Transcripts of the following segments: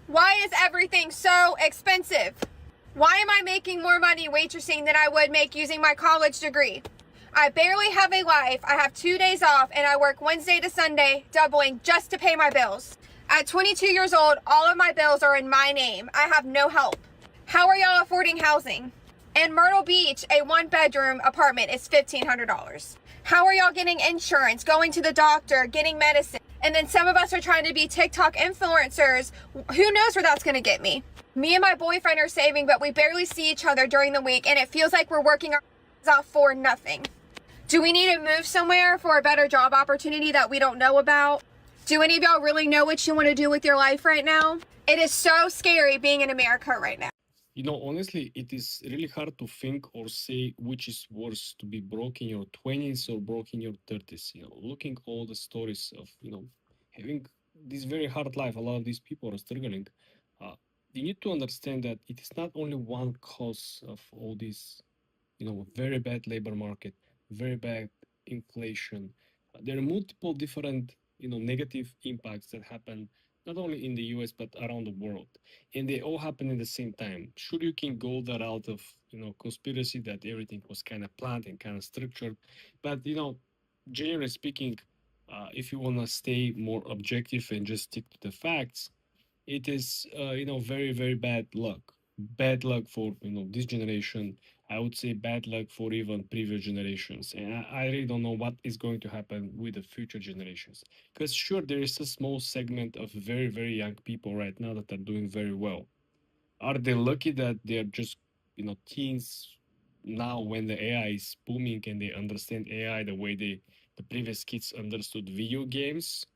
Why is everything so expensive? Why am I making more money waitressing than I would make using my college degree? I barely have a life. I have 2 days off and I work Wednesday to Sunday, doubling just to pay my bills. At 22 years old, all of my bills are in my name. I have no help. How are y'all affording housing? In Myrtle Beach, a 1-bedroom apartment is $1,500. How are y'all getting insurance, going to the doctor, getting medicine? And then some of us are trying to be TikTok influencers. Who knows where that's gonna get me? Me and my boyfriend are saving, but we barely see each other during the week, and it feels like we're working our off for nothing. Do we need to move somewhere for a better job opportunity that we don't know about? Do any of y'all really know what you want to do with your life right now? It is so scary being in America right now. Honestly, it is really hard to think or say which is worse, to be broke in your 20s or broke in your 30s. Looking all the stories of, having this very hard life, a lot of these people are struggling. You need to understand that it is not only one cause of all this, very bad labor market, very bad inflation. There are multiple different, negative impacts that happen not only in the US but around the world, and they all happen at the same time. Sure, you can go that out of, conspiracy that everything was kind of planned and kind of structured, but generally speaking, if you want to stay more objective and just stick to the facts, it is very very bad luck for this generation. I would say bad luck for even previous generations, and I really don't know what is going to happen with the future generations, because sure, there is a small segment of very very young people right now that are doing very well. Are they lucky that they're just teens now when the AI is booming and they understand AI the way the previous kids understood video games?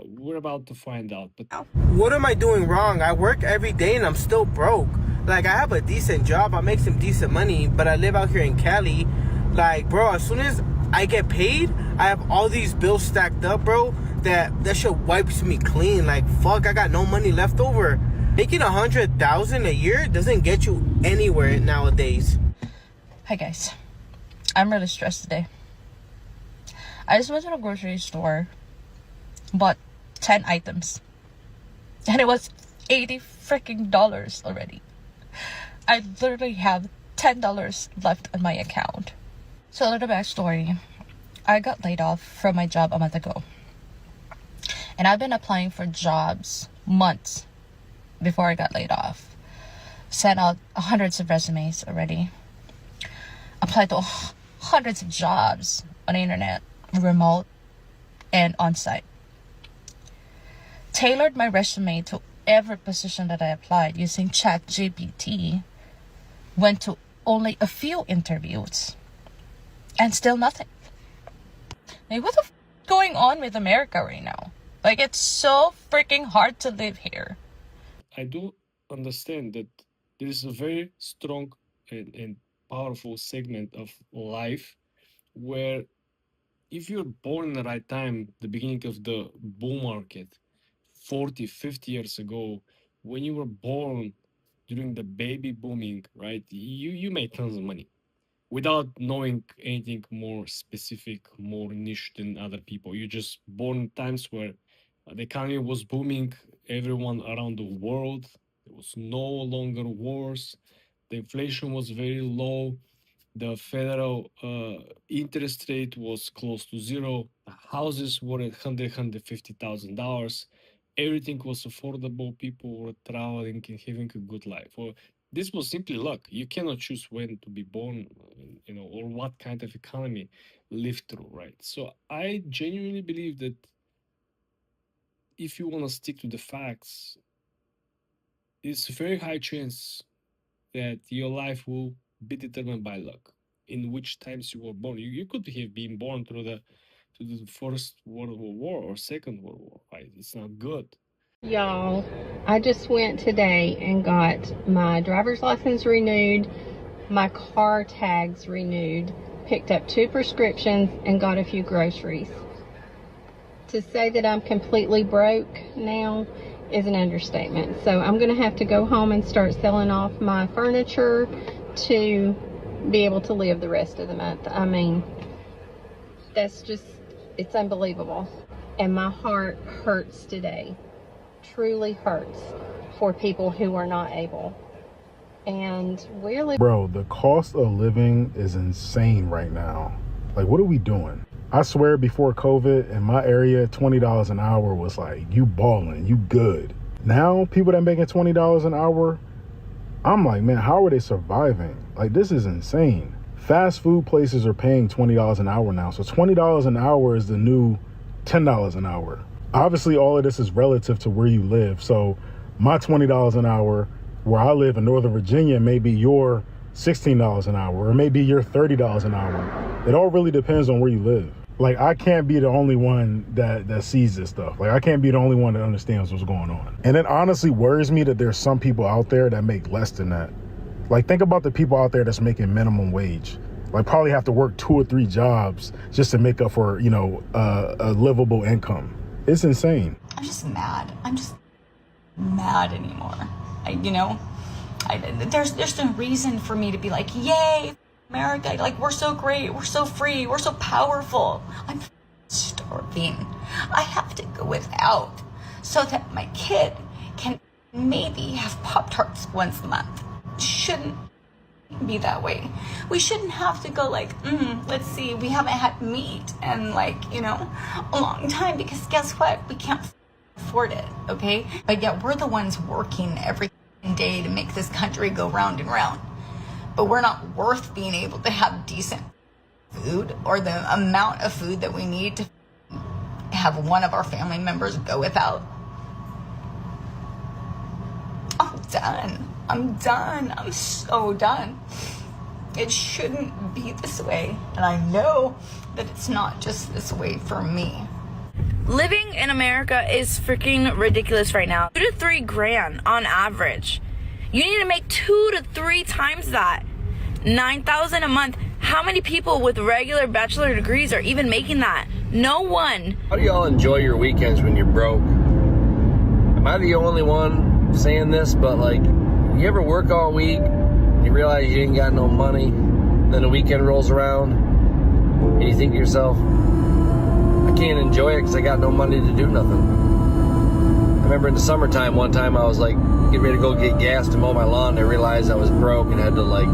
We're about to find out. But what am I doing wrong? I work every day and I'm still broke. Like, I have a decent job, I make some decent money, but I live out here in Cali. Like, bro, as soon as I get paid, I have all these bills stacked up, bro, that shit wipes me clean. Like, fuck, I got no money left over. Making $100,000 a year doesn't get you anywhere nowadays. Hi guys, I'm really stressed today. I just went to the grocery store, bought 10 items, and it was $80 freaking already. I literally have $10 left on my account. So a little backstory. I got laid off from my job a month ago, and I've been applying for jobs months before I got laid off. Sent out hundreds of resumes already. Applied to hundreds of jobs on the internet, remote and on-site. Tailored my resume to every position that I applied using ChatGPT. Went to only a few interviews and still nothing. Like, what the f is going on with America right now? Like, it's so freaking hard to live here. I do understand that there is a very strong and powerful segment of life where if you're born in the right time, the beginning of the bull market, 40, 50 years ago, when you were born during the baby booming, right, you made tons of money without knowing anything more specific, more niche than other people. You just born times where the economy was booming, everyone around the world, there was no longer wars, the inflation was very low, the federal interest rate was close to zero, the houses were at $150,000, everything was affordable, people were traveling and having a good life. Well, this was simply luck. You cannot choose when to be born, or what kind of economy live through, right? So I genuinely believe that if you want to stick to the facts, it's a very high chance that your life will be determined by luck. In which times you were born, you could have been born through the First World War or Second World War. Right? It's not good. Y'all, I just went today and got my driver's license renewed, my car tags renewed, picked up 2 prescriptions, and got a few groceries. To say that I'm completely broke now is an understatement. So I'm going to have to go home and start selling off my furniture to be able to live the rest of the month. I mean, that's just, it's unbelievable. And my heart hurts today. Truly hurts. for people who are not able. And we're living. Bro, the cost of living is insane right now. Like, what are we doing? I swear before COVID in my area, $20 an hour was like, you balling, you good. Now, people that making $20 an hour, I'm like, man, how are they surviving? Like, this is insane. Fast food places are paying $20 an hour now. So $20 an hour is the new $10 an hour. Obviously, all of this is relative to where you live. So my $20 an hour where I live in Northern Virginia may be your $16 an hour, or maybe your $30 an hour. It all really depends on where you live. Like, I can't be the only one that sees this stuff. Like, I can't be the only one that understands what's going on. And it honestly worries me that there's some people out there that make less than that. Like, think about the people out there that's making minimum wage. Like, probably have to work 2 or 3 jobs just to make up for, you know, a livable income. It's insane. I'm just mad. I'm just mad anymore. There's no reason for me to be like, yay, America, like, we're so great, we're so free, we're so powerful. I'm starving. I have to go without so that my kid can maybe have Pop-Tarts once a month. Shouldn't be that way. We shouldn't have to go like, let's see, we haven't had meat in like, a long time, because guess what? We can't afford it, okay? But yet we're the ones working every day to make this country go round and round. But we're not worth being able to have decent food, or the amount of food that we need to have one of our family members go without. I'm done. I'm so done. It shouldn't be this way. And I know that it's not just this way for me. Living in America is freaking ridiculous right now. 2 to 3 grand on average. You need to make 2 to 3 times that. $9,000 a month. How many people with regular bachelor degrees are even making that? No one. How do y'all enjoy your weekends when you're broke? Am I the only one saying this? But like, you ever work all week, you realize you ain't got no money, then the weekend rolls around, and you think to yourself, I can't enjoy it because I got no money to do nothing. I remember in the summertime, one time I was like, getting ready to go get gas to mow my lawn, and I realized I was broke and had to like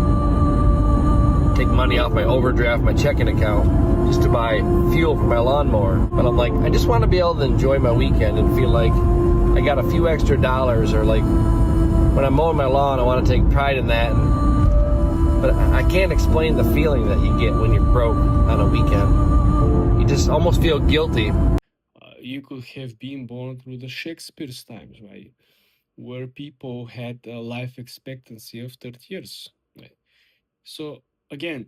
take money off my overdraft, my checking account, just to buy fuel for my lawnmower. But I'm like, I just want to be able to enjoy my weekend and feel like I got a few extra dollars, or like when I'm mowing my lawn, I want to take pride in that. But I can't explain the feeling that you get when you're broke on a weekend. You just almost feel guilty. You could have been born through the Shakespeare's times, right? Where people had a life expectancy of 30 years. Right? So again,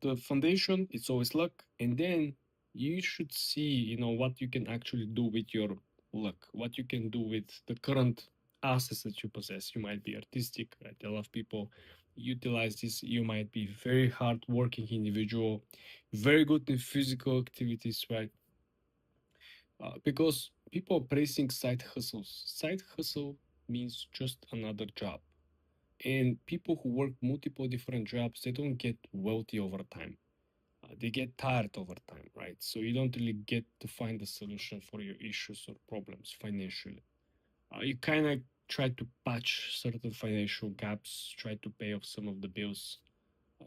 the foundation, it's always luck. And then you should see, what you can actually do with your luck, what you can do with the current assets that you possess. You might be artistic, right? A lot of people utilize this. You might be very hard-working individual, very good in physical activities, right? Because people are praising side hustles. Side hustle means just another job. And people who work multiple different jobs, they don't get wealthy over time. They get tired over time, right? So you don't really get to find a solution for your issues or problems financially. You kind of try to patch certain financial gaps, try to pay off some of the bills,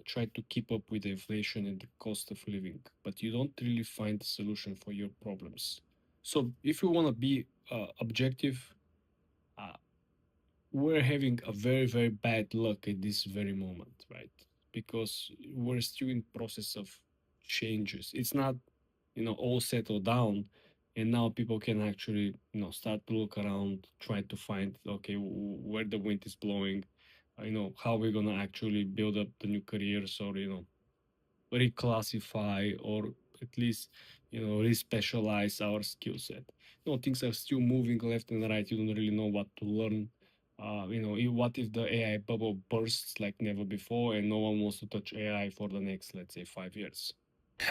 try to keep up with the inflation and the cost of living, but you don't really find a solution for your problems. So if you want to be objective, we're having a very, very bad luck at this very moment, right? Because we're still in process of changes. It's not, all settled down. And now people can actually, start to look around, try to find, okay, where the wind is blowing, how we're going to actually build up the new careers, or, reclassify, or at least, respecialize our skill set. Things are still moving left and right. You don't really know what to learn. What if the AI bubble bursts like never before and no one wants to touch AI for the next, let's say, 5 years?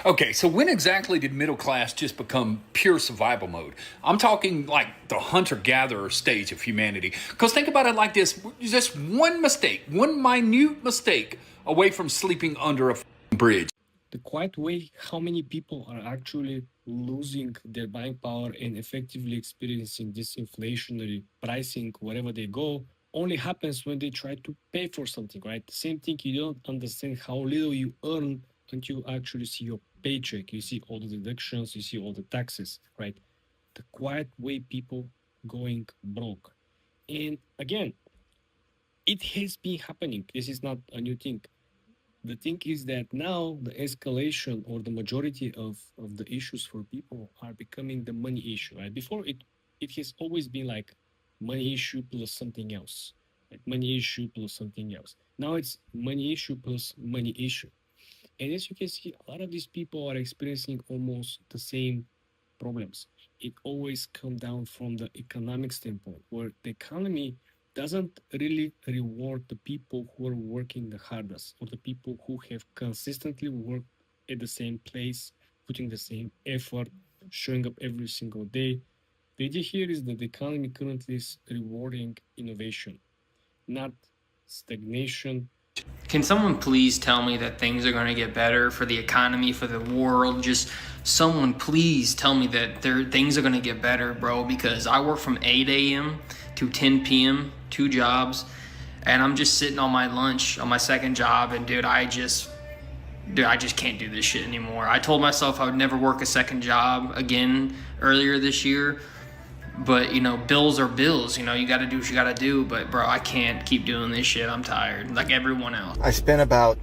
Okay, so when exactly did middle class just become pure survival mode? I'm talking like the hunter-gatherer stage of humanity. Because think about it like this, just one mistake, one minute mistake away from sleeping under a bridge. The quiet way, how many people are actually losing their buying power and effectively experiencing disinflationary pricing wherever they go only happens when they try to pay for something, right? The same thing, you don't understand how little you earn until you actually see your paycheck. You see all the deductions, you see all the taxes, right? The quiet way people going broke. And again, it has been happening. This is not a new thing. The thing is that now the escalation or the majority of the issues for people are becoming the money issue, right? Before it has always been like money issue plus something else, like money issue plus something else. Now it's money issue plus money issue. And as you can see, a lot of these people are experiencing almost the same problems. It always comes down from the economic standpoint, where the economy doesn't really reward the people who are working the hardest, or the people who have consistently worked at the same place, putting the same effort, showing up every single day. The idea here is that the economy currently is rewarding innovation, not stagnation. Can someone please tell me that things are going to get better for the economy, for the world? Just someone please tell me that things are going to get better, bro, because I work from 8 a.m. to 10 p.m., 2 jobs, and I'm just sitting on my lunch on my second job, and dude, I just can't do this shit anymore. I told myself I would never work a second job again earlier this year, but you know, bills are bills. You know, you got to do what you got to do. But bro, I can't keep doing this shit. I'm tired, like everyone else. I spent about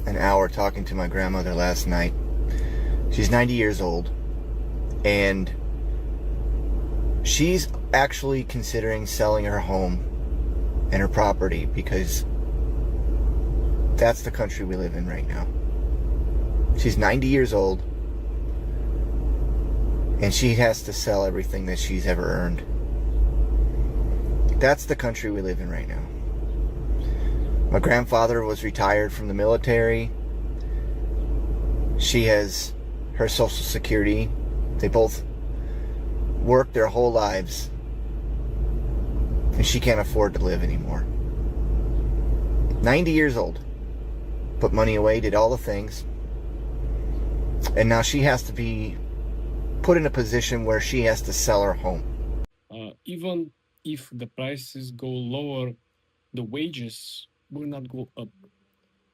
an hour talking to my grandmother last night. She's 90 years old, and she's actually considering selling her home and her property because that's the country we live in right now. She's 90 years old, and she has to sell everything that she's ever earned. That's the country we live in right now. My grandfather was retired from the military. She has her Social Security. They both worked their whole lives, and she can't afford to live anymore. 90 years old. Put money away, did all the things, and now she has to be put in a position where she has to sell her home. Even if the prices go lower, the wages will not go up.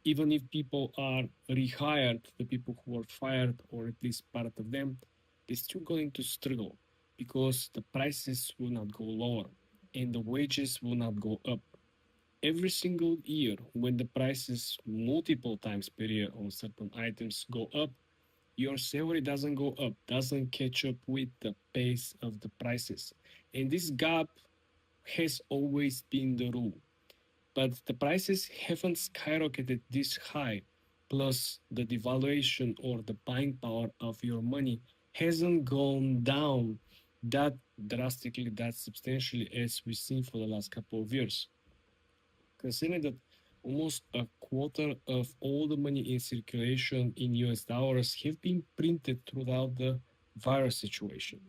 Even if people are rehired, the people who are fired, or at least part of them, they're still going to struggle because the prices will not go lower and the wages will not go up. Every single year, when the prices multiple times per year on certain items go up, your salary doesn't go up, doesn't catch up with the pace of the prices. And this gap has always been the rule. But the prices haven't skyrocketed this high, plus the devaluation or the buying power of your money hasn't gone down that drastically, that substantially as we've seen for the last couple of years. Considering that almost a quarter of all the money in circulation in US dollars have been printed throughout the virus situation,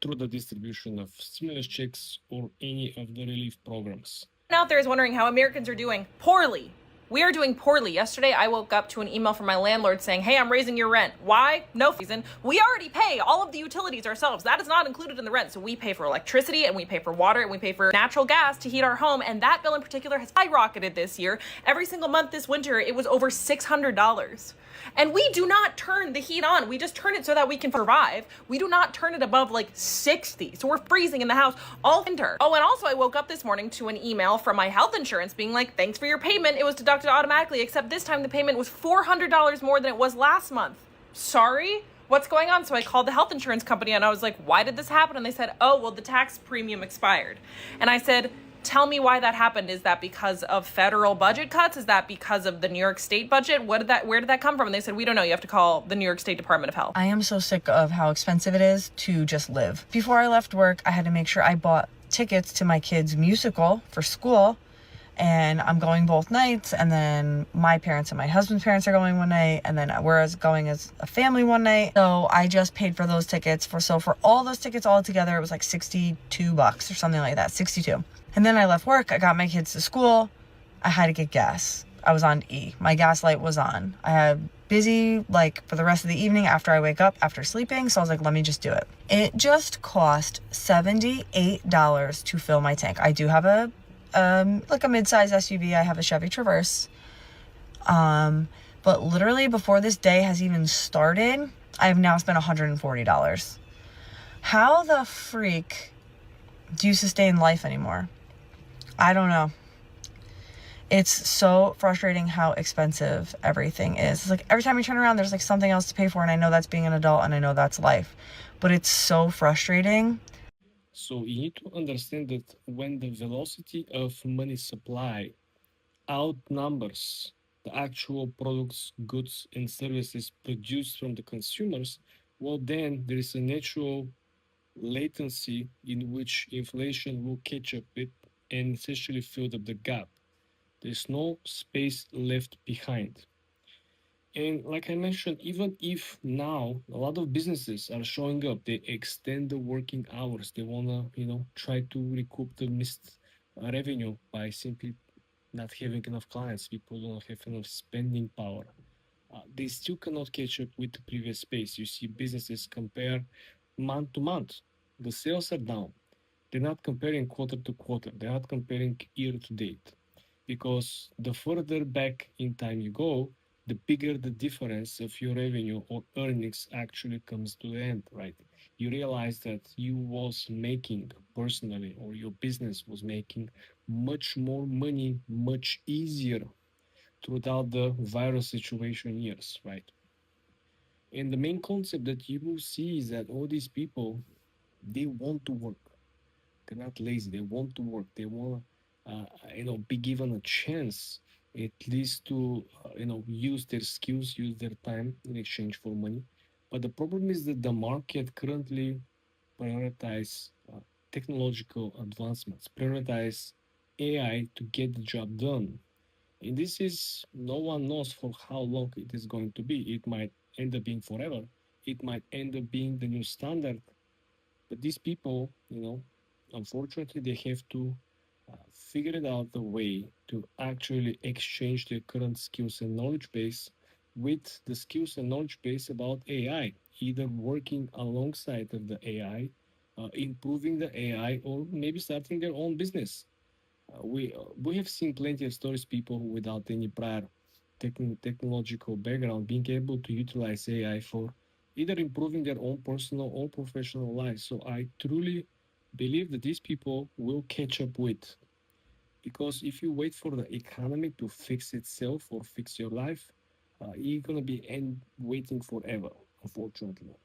through the distribution of stimulus checks or any of the relief programs. Out there is wondering how Americans are doing poorly. We are doing poorly. Yesterday, I woke up to an email from my landlord saying, hey, I'm raising your rent. Why? No reason. We already pay all of the utilities ourselves. That is not included in the rent. So we pay for electricity, and we pay for water, and we pay for natural gas to heat our home. And that bill in particular has skyrocketed this year. Every single month this winter, it was over $600. And we do not turn the heat on. We just turn it so that we can survive. We do not turn it above like 60. So we're freezing in the house all winter. Oh, and also I woke up this morning to an email from my health insurance being like, thanks for your payment. It was deducted automatically, except this time the payment was $400 more than it was last month. Sorry? What's going on? So I called the health insurance company and I was like, why did this happen? And they said, oh, well, the tax premium expired. And I said, tell me why that happened. Is that because of federal budget cuts? Is that because of the New York State budget? Where did that come from? And they said, we don't know. You have to call the New York State Department of Health. I am so sick of how expensive it is to just live. Before I left work, I had to make sure I bought tickets to my kids' musical for school. And I'm going both nights, and then my parents and my husband's parents are going one night, and then we're going as a family one night. So I just paid for those tickets. For all those tickets all together, it was like $62 or something like that, 62. And then I left work, I got my kids to school, I had to get gas. I was on E. My gas light was on. I had busy like for the rest of the evening after I wake up after sleeping. So I was like, let me just do it. It just cost $78 to fill my tank. I do have a like a mid-size SUV. I have a Chevy Traverse. But literally before this day has even started, I have now spent $140. How the freak do you sustain life anymore? I don't know. It's so frustrating how expensive everything is. It's like every time you turn around, there's like something else to pay for. And I know that's being an adult and I know that's life, but it's so frustrating. So you need to understand that when the velocity of money supply outnumbers the actual products, goods, and services produced from the consumers, well, then there is a natural latency in which inflation will catch up with and essentially fill up the gap. There's no space left behind. And like I mentioned, even if now a lot of businesses are showing up, they extend the working hours. They wanna, try to recoup the missed revenue by simply not having enough clients. People don't have enough spending power. They still cannot catch up with the previous pace. You see businesses compare month to month. The sales are down. They're not comparing quarter to quarter. They're not comparing year to date. Because the further back in time you go, the bigger the difference of your revenue or earnings actually comes to the end, right? You realize that you was making personally, or your business was making much more money, much easier throughout the virus situation years, right? And the main concept that you will see is that all these people, they want to work. They're not lazy. They want to work. They want to, be given a chance at least to, use their skills, use their time in exchange for money. But the problem is that the market currently prioritize technological advancements, prioritize AI to get the job done. And this is, no one knows for how long it is going to be. It might end up being forever. It might end up being the new standard. But these people, unfortunately, they have to figure it out the way to actually exchange their current skills and knowledge base with the skills and knowledge base about AI, either working alongside of the AI, improving the AI, or maybe starting their own business. We have seen plenty of stories, people who without any prior technological background being able to utilize AI for either improving their own personal or professional lives. So I truly believe that these people will catch up with, because if you wait for the economy to fix itself or fix your life, you're gonna be waiting forever, unfortunately.